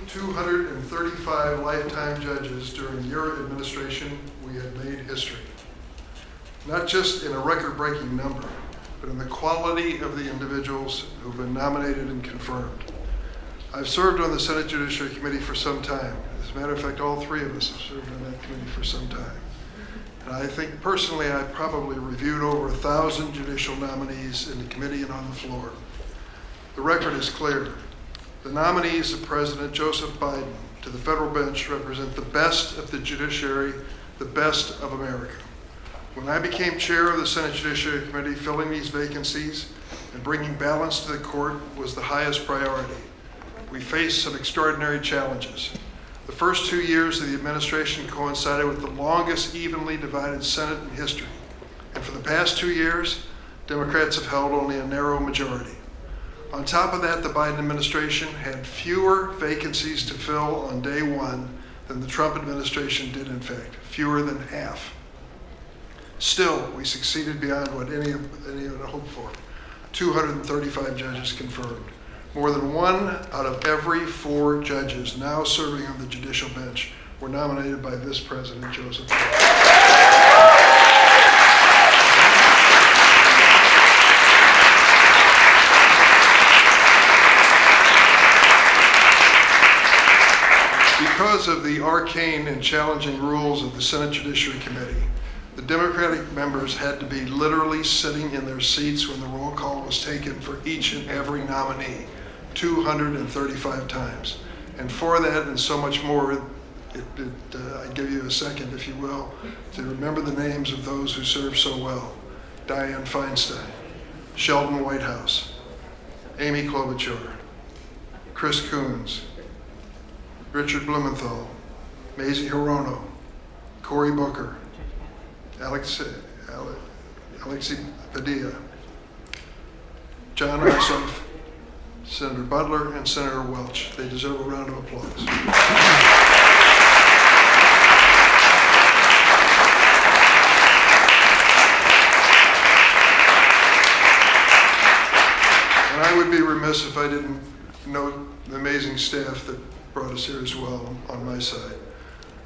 235 lifetime judges during your administration, we have made history. Not just in a record-breaking number, but in the quality of the individuals who've been nominated and confirmed. I've served on the Senate Judiciary Committee for some time. As a matter of fact, all three of us have served on that committee for some time. And I think personally, I probably reviewed over 1,000 judicial nominees in the committee and on the floor. The record is clear. The nominees of President Joseph Biden to the federal bench represent the best of the judiciary, the best of America. When I became chair of the Senate Judiciary Committee, filling these vacancies and bringing balance to the court was the highest priority. We faced some extraordinary challenges. The first 2 years of the administration coincided with the longest evenly divided Senate in history. And for the past 2 years, Democrats have held only a narrow majority. On top of that, the Biden administration had fewer vacancies to fill on day one than the Trump administration did, in fact, fewer than half. Still, we succeeded beyond what anyone had hoped for. 235 judges confirmed. More than 1 out of every 4 judges now serving on the judicial bench were nominated by this President Joseph Biden. Because of the arcane and challenging rules of the Senate Judiciary Committee, the Democratic members had to be literally sitting in their seats when the roll call was taken for each and every nominee, 235 times. And for that and so much more, I give you a second, if you will, to remember the names of those who served so well. Dianne Feinstein, Sheldon Whitehouse, Amy Klobuchar, Chris Coons, Richard Blumenthal, Mazie Hirono, Cory Booker, Alexei Padilla, John Ossoff, Senator Butler, and Senator Welch. They deserve a round of applause. And I would be remiss if I didn't note the amazing staff that brought us here as well on my side.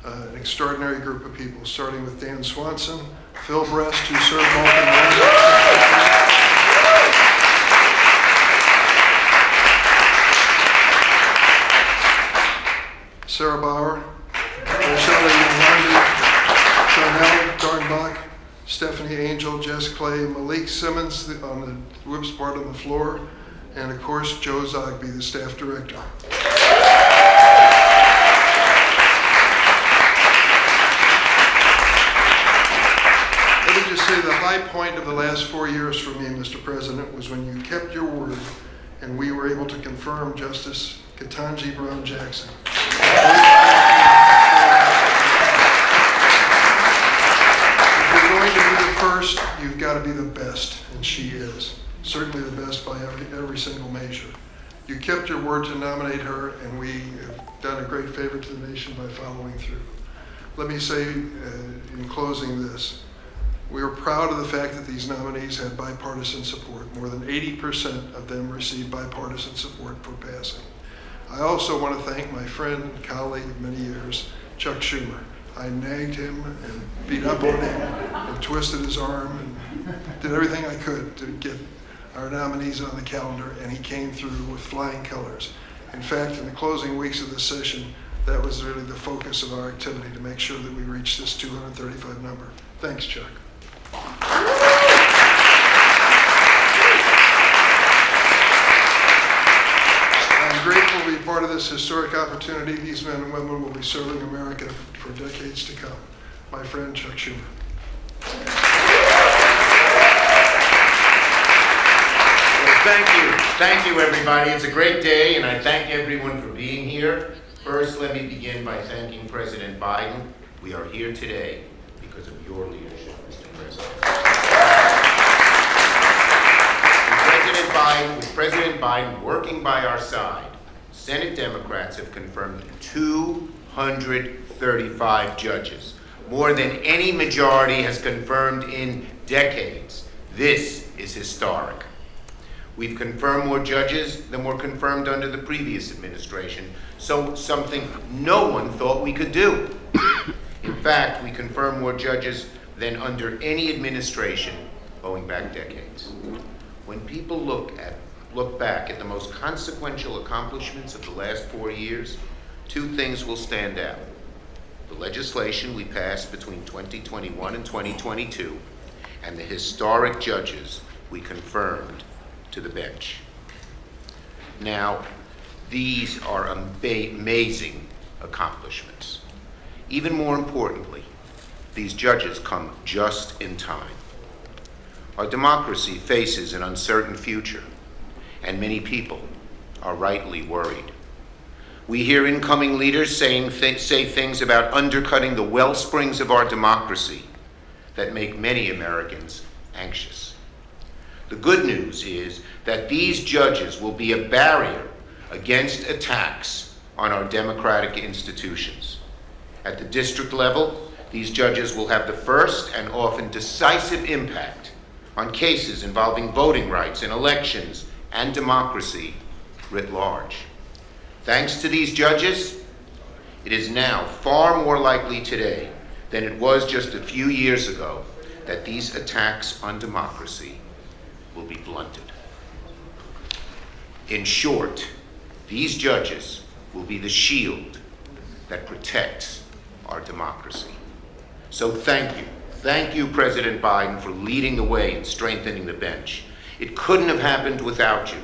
An extraordinary group of people, starting with Dan Swanson, Phil Brest, who served multi-years, Sarah Bauer, Chanel Dornbach, Stephanie Angel, Jess Clay, Malik Simmons on the whips part on the floor, and of course, Joe Zogby, the staff director. Let me just say the high point of the last 4 years for me, Mr. President, was when you kept your word and we were able to confirm Justice Ketanji Brown Jackson. If you're going to be the first, you've got to be the best, and she is. Certainly the best by every single measure. You kept your word to nominate her, and we have done a great favor to the nation by following through. Let me say in closing this, we are proud of the fact that these nominees had bipartisan support. More than 80% of them received bipartisan support for passing. I also want to thank my friend and colleague of many years, Chuck Schumer. I nagged him and beat up on him and twisted his arm and did everything I could to get our nominees on the calendar, and he came through with flying colors. In fact, in the closing weeks of this session, that was really the focus of our activity, to make sure that we reach this 235 number. Thanks, Chuck. I'm grateful to be part of this historic opportunity. These men and women will be serving America for decades to come. My friend, Chuck Schumer. Thank you, everybody. It's a great day, and I thank everyone for being here. First, let me begin by thanking President Biden. We are here today because of your leadership, Mr. President. With President Biden working by our side, Senate Democrats have confirmed 235 judges, more than any majority has confirmed in decades. This is historic. We've confirmed more judges than were confirmed under the previous administration, so something no one thought we could do. In fact, we confirmed more judges than under any administration going back decades. When people look back at the most consequential accomplishments of the last 4 years, two things will stand out. The legislation we passed between 2021 and 2022, and the historic judges we confirmed to the bench. Now, these are amazing accomplishments. Even more importantly, these judges come just in time. Our democracy faces an uncertain future, and many people are rightly worried. We hear incoming leaders say things about undercutting the well springs of our democracy that make many Americans anxious. The good news is that these judges will be a barrier against attacks on our democratic institutions. At the district level, these judges will have the first and often decisive impact on cases involving voting rights in elections and democracy writ large. Thanks to these judges, it is now far more likely today than it was just a few years ago that these attacks on democracy will be blunted. In short, these judges will be the shield that protects our democracy. So thank you. Thank you, President Biden, for leading the way in strengthening the bench. It couldn't have happened without you.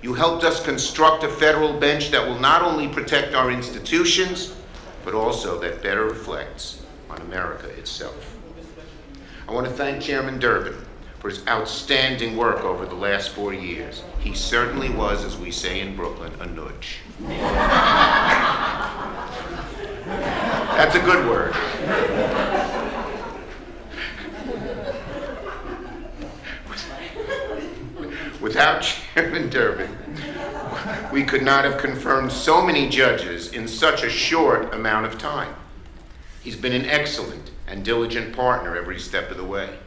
You helped us construct a federal bench that will not only protect our institutions, but also that better reflects on America itself. I want to thank Chairman Durbin for his outstanding work over the last 4 years. He certainly was, as we say in Brooklyn, a nudge. That's a good word. Without Chairman Durbin, we could not have confirmed so many judges in such a short amount of time. He's been an excellent and diligent partner every step of the way.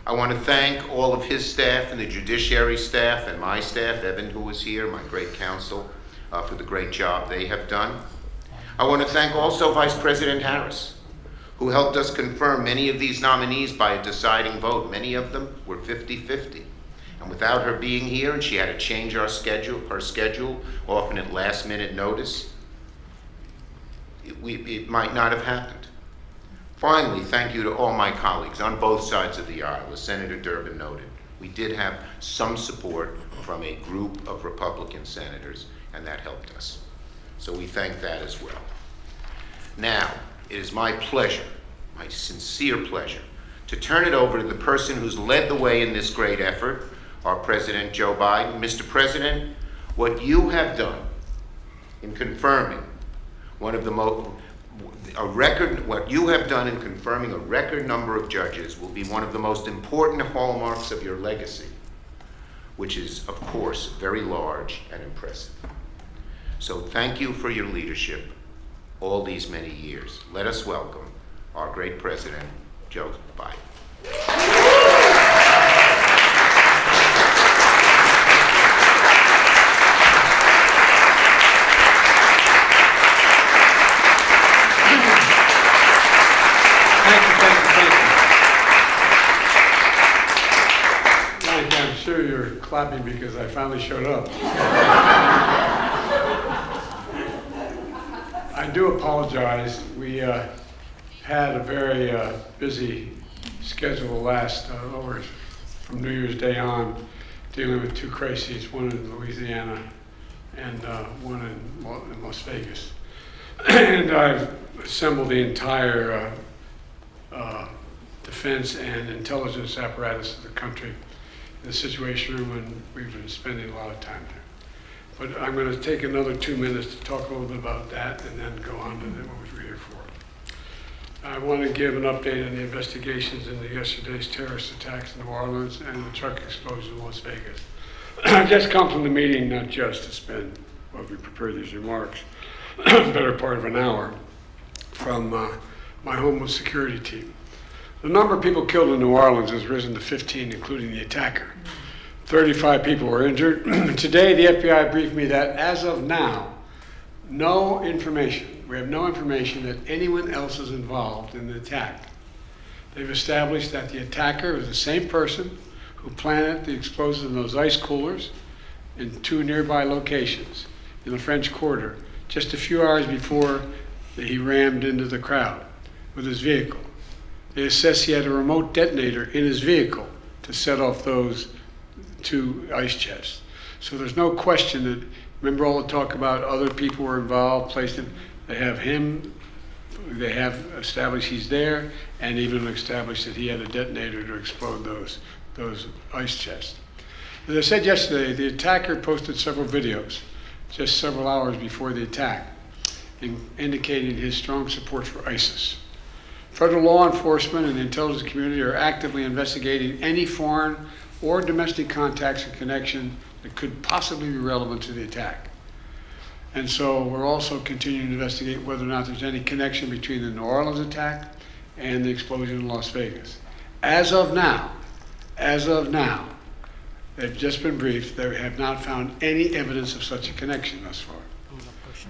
I want to thank all of his staff and the judiciary staff and my staff, Evan, who was here, my great counsel, for the great job they have done. I want to thank also Vice President Harris, who helped us confirm many of these nominees by a deciding vote. Many of them were 50-50. And without her being here, and she had to change her schedule, often at last minute notice, it might not have happened. Finally, thank you to all my colleagues on both sides of the aisle. As Senator Durbin noted, we did have some support from a group of Republican senators, and that helped us. So we thank that as well. Now, it is my pleasure, my sincere pleasure, to turn it over to the person who's led the way in this great effort, our President Joe Biden. Mr. President, what you have done in confirming what you have done in confirming a record number of judges will be one of the most important hallmarks of your legacy, which is, of course, very large and impressive. So thank you for your leadership all these many years. Let us welcome our great President, Joe Biden. I'm sure you're clapping because I finally showed up. I do apologize. We had a very busy schedule last over from New Year's Day on, dealing with two crises, one in Louisiana and one in Las Vegas. And I've assembled the entire defense and intelligence apparatus of the country in the Situation Room, and we've been spending a lot of time there. But I'm going to take another 2 minutes to talk a little bit about that and then go on to what we're here for. I want to give an update on the investigations into yesterday's terrorist attacks in New Orleans and the truck explosion in Las Vegas. I've just come from the meeting, not just to spend, while we prepare these remarks, the better part of an hour from my Homeland Security team. The number of people killed in New Orleans has risen to 15, including the attacker. 35 people were injured. Today, the FBI briefed me that as of now, we have no information that anyone else is involved in the attack. They've established that the attacker was the same person who planted the explosives in those ice coolers in 2 nearby locations in the French Quarter, just a few hours before he rammed into the crowd with his vehicle. They assess he had a remote detonator in his vehicle to set off those 2 ice chests. So there's no question that, remember all the talk about other people were involved, placed in, they have him, they have established he's there, and even established that he had a detonator to explode those ice chests. As I said yesterday, the attacker posted several videos just several hours before the attack, indicating his strong support for ISIS. Federal law enforcement and the intelligence community are actively investigating any foreign or domestic contacts and connection that could possibly be relevant to the attack. And so we're also continuing to investigate whether or not there's any connection between the New Orleans attack and the explosion in Las Vegas. As of now, they've just been briefed, they have not found any evidence of such a connection thus far.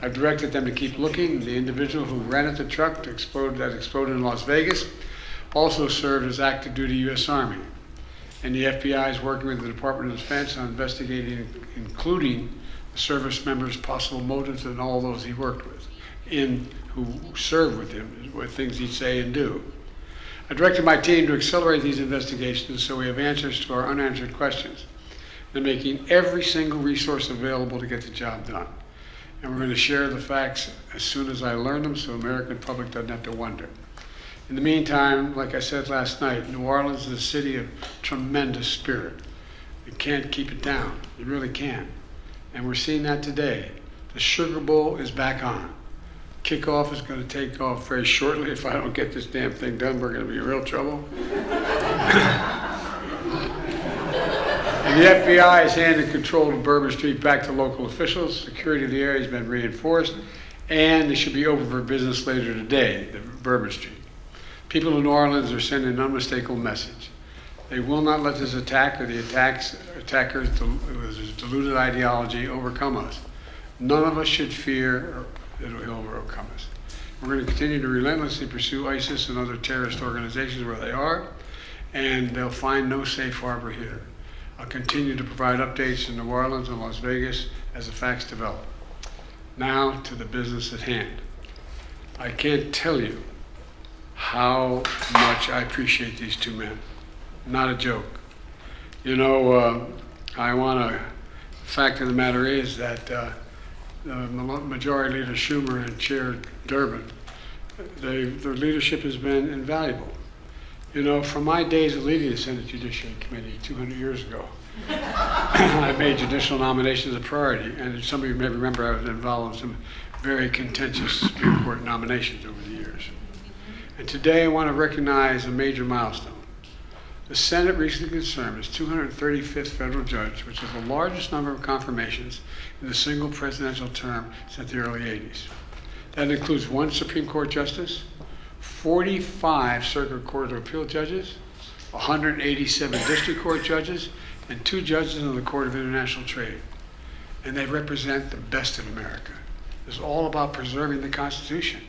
I've directed them to keep looking. The individual who rented the truck that exploded in Las Vegas also served as active duty U.S. Army. And the FBI is working with the Department of Defense on investigating, including the service members' possible motives and all those he worked with, who served with him, with things he'd say and do. I directed my team to accelerate these investigations so we have answers to our unanswered questions. They're making every single resource available to get the job done. And we're going to share the facts as soon as I learn them so the American public doesn't have to wonder. In the meantime, like I said last night, New Orleans is a city of tremendous spirit. You can't keep it down. You really can't. And we're seeing that today. The Sugar Bowl is back on. Kickoff is going to take off very shortly. If I don't get this damn thing done, we're going to be in real trouble. And the FBI has handed control of Bourbon Street back to local officials. Security of the area has been reinforced, and they should be open for business later today, the Bourbon Street. People in New Orleans are sending an unmistakable message. They will not let this attack or the attackers with his deluded ideology overcome us. None of us should fear that he'll overcome us. We're going to continue to relentlessly pursue ISIS and other terrorist organizations where they are, and they'll find no safe harbor here. I'll continue to provide updates in New Orleans and Las Vegas as the facts develop. Now to the business at hand. I can't tell you how much I appreciate these 2 men. Not a joke. You know, the fact of the matter is that the Majority Leader Schumer and Chair Durbin, their leadership has been invaluable. You know, from my days of leading the Senate Judicial Committee 200 years ago, I made judicial nominations a priority, and some of you may remember I was involved in some very contentious Supreme Court nominations over the years. And today I want to recognize a major milestone. The Senate recently confirmed its 235th federal judge, which is the largest number of confirmations in a single presidential term since the early 80s. That includes 1 Supreme Court justice, 45 Circuit Court of Appeal judges, 187 District Court judges, and 2 judges on the Court of International Trade. And they represent the best of America. It's all about preserving the Constitution.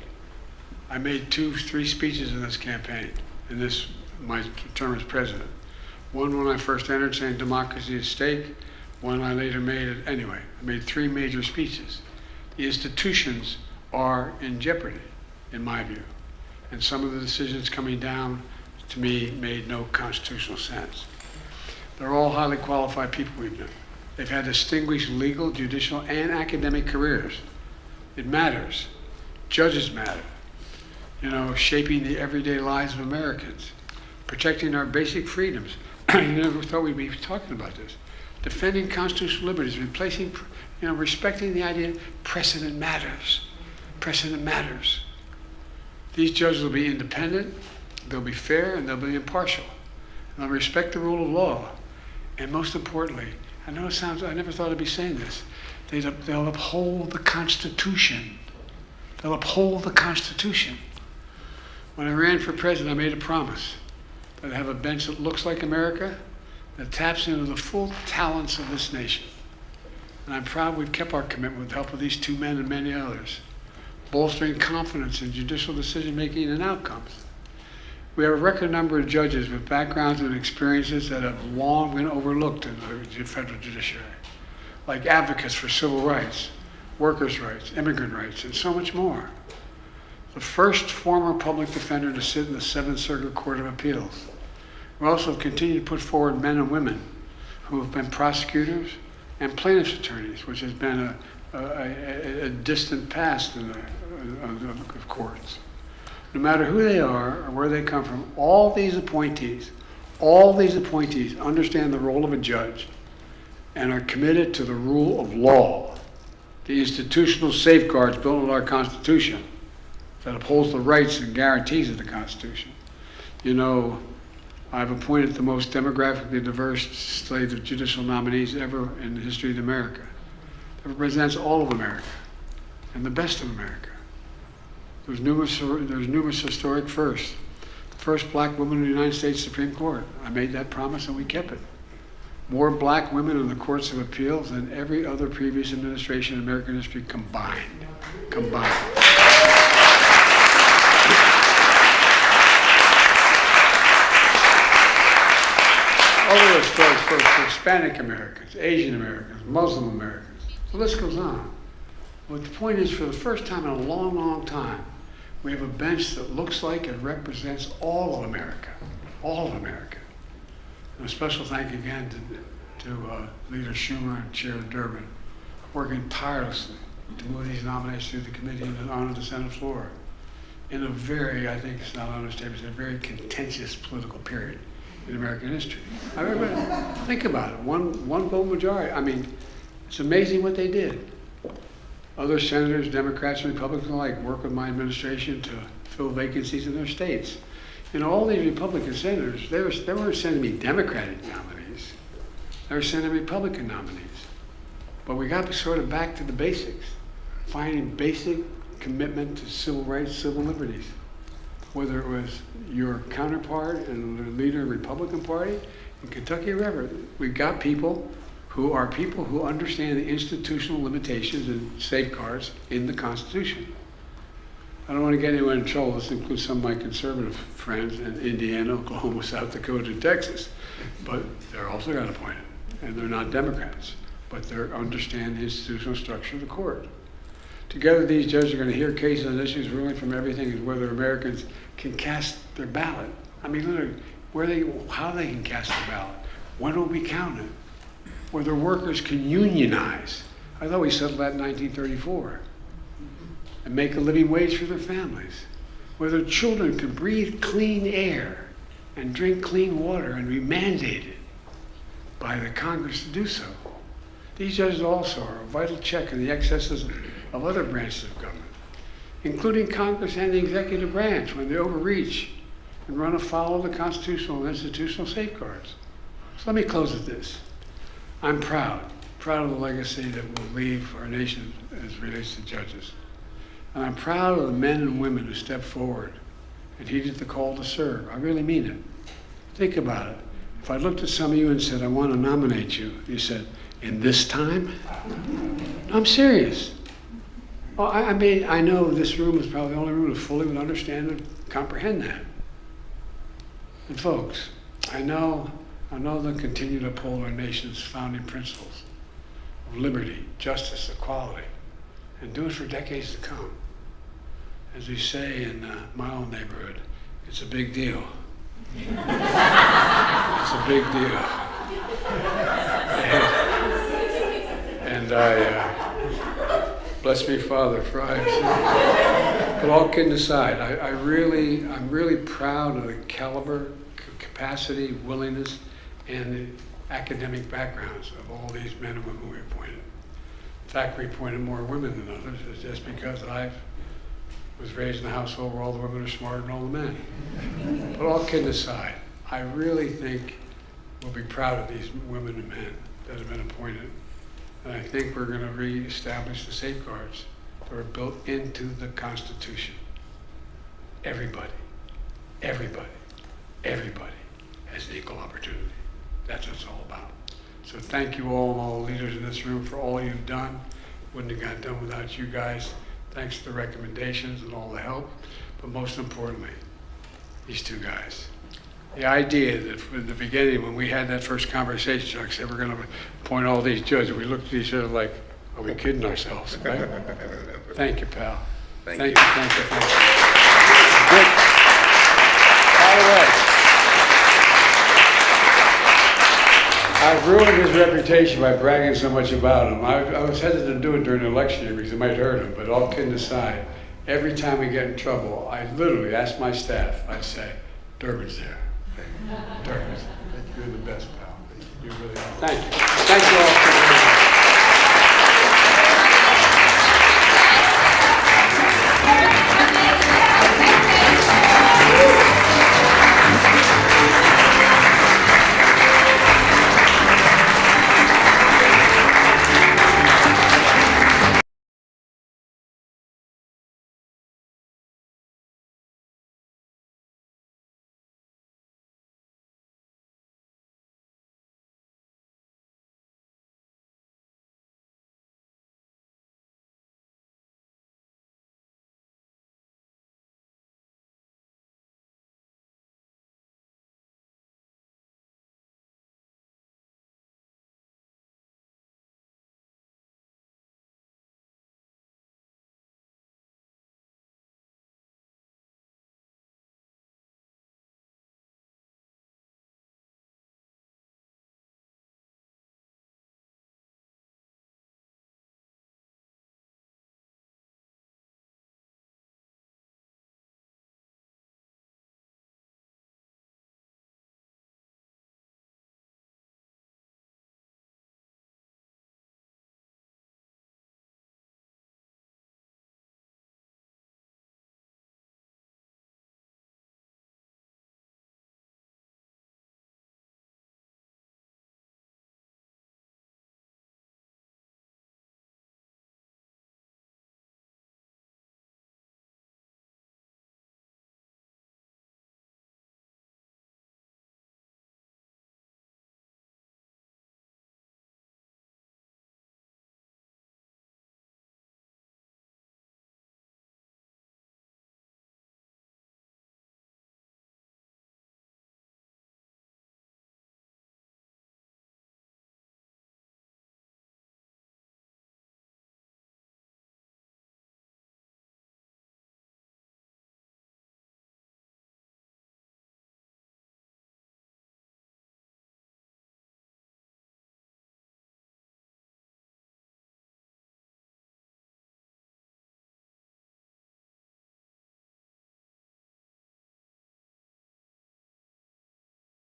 I made 3 speeches in this campaign, in my term as president. One when I first entered saying democracy is at stake, one I later made, anyway, I made 3 major speeches. The institutions are in jeopardy, in my view. And some of the decisions coming down, to me, made no constitutional sense. They're all highly qualified people we've known. They've had distinguished legal, judicial, and academic careers. It matters. Judges matter. You know, shaping the everyday lives of Americans, protecting our basic freedoms. You never thought we'd be talking about this. Defending constitutional liberties, respecting the idea precedent matters. Precedent matters. These judges will be independent, they'll be fair, and they'll be impartial. And they'll respect the rule of law. And most importantly, I know it sounds, I never thought I'd be saying this, they'll uphold the Constitution. They'll uphold the Constitution. When I ran for president, I made a promise that I'd have a bench that looks like America, that taps into the full talents of this nation. And I'm proud we've kept our commitment with the help of these two men and many others, bolstering confidence in judicial decision-making and outcomes. We have a record number of judges with backgrounds and experiences that have long been overlooked in the federal judiciary, like advocates for civil rights, workers' rights, immigrant rights, and so much more. The first former public defender to sit in the Seventh Circuit Court of Appeals. We also continue to put forward men and women who have been prosecutors and plaintiffs' attorneys, which has been a distant past of courts. No matter who they are or where they come from, all these appointees understand the role of a judge and are committed to the rule of law, the institutional safeguards built into our Constitution that upholds the rights and guarantees of the Constitution. You know, I've appointed the most demographically diverse slate of judicial nominees ever in the history of America. That represents all of America and the best of America. There's numerous historic firsts. The first black woman in the United States Supreme Court. I made that promise and we kept it. More black women in the courts of appeals than every other previous administration in American history combined. All of those stories for Hispanic Americans, Asian Americans, Muslim Americans. The list goes on. But the point is, for the first time in a long, long time, we have a bench that looks like it represents all of America. All of America. And a special thank you again to Leader Schumer and Chair Durbin, working tirelessly to move these nominations through the committee and onto the Senate floor in a very, I think it's not an understatement, it's a very contentious political period in American history. Think about it, one vote majority. I mean, it's amazing what they did. Other senators, Democrats and Republicans alike, work with my administration to fill vacancies in their states. You know, all these Republican senators, they weren't sending me Democratic nominees. They were sending Republican nominees. But we got sort of back to the basics, finding basic commitment to civil rights, civil liberties. Whether it was your counterpart and the leader of the Republican Party in Kentucky or wherever, we've got people who understand the institutional limitations and safeguards in the Constitution. I don't want to get anyone in trouble. This includes some of my conservative friends in Indiana, Oklahoma, South Dakota, and Texas. But they're also got appointed, and they're not Democrats. But they understand the institutional structure of the court. Together, these judges are going to hear cases on issues ruling from everything as whether Americans can cast their ballot. I mean, literally, how they can cast their ballot. When will we count it? Whether workers can unionize. I thought we settled that in 1934. And make a living wage for their families. Whether children can breathe clean air and drink clean water and be mandated by the Congress to do so. These judges also are a vital check on the excesses of other branches of government, including Congress and the executive branch when they overreach and run afoul of the constitutional and institutional safeguards. So let me close with this. I'm proud of the legacy that we'll leave our nation as it relates to judges. And I'm proud of the men and women who stepped forward and heeded the call to serve. I really mean it. Think about it. If I looked at some of you and said, I want to nominate you, you said, in this time? I'm serious. Well, I mean, I know this room is probably the only room that fully would understand and comprehend that. And folks, I know they'll continue to uphold our nation's founding principles of liberty, justice, equality, and do it for decades to come. As we say in my own neighborhood, it's a big deal. It's a big deal. And I, bless me, Father, for I have sinned. But all kidding aside, I'm really proud of the caliber, capacity, willingness, and the academic backgrounds of all these men and women we appointed. In fact, we appointed more women than others. It's just because I was raised in a household where all the women are smarter than all the men. But all kidding aside, I really think we'll be proud of these women and men that have been appointed. And I think we're going to reestablish the safeguards that were built into the Constitution. Everybody has an equal opportunity. That's what it's all about. So thank you all the leaders in this room for all you've done. Wouldn't have got done without you guys. Thanks for the recommendations and all the help. But most importantly, these two guys. The idea that from the beginning, when we had that first conversation, Chuck said we're going to appoint all these judges, we looked at each other like, are we kidding ourselves, right? Thank you, pal. Thank Thank you. you, thank you, thank you. Good. By the way, I've ruined his reputation by bragging so much about him. I was hesitant to do it during the election year because it might hurt him, but all kidding aside, every time we get in trouble, I literally ask my staff, I say, Durbin's there. Durbin's, you're the best, pal. You really are. Thank you. Thank you all.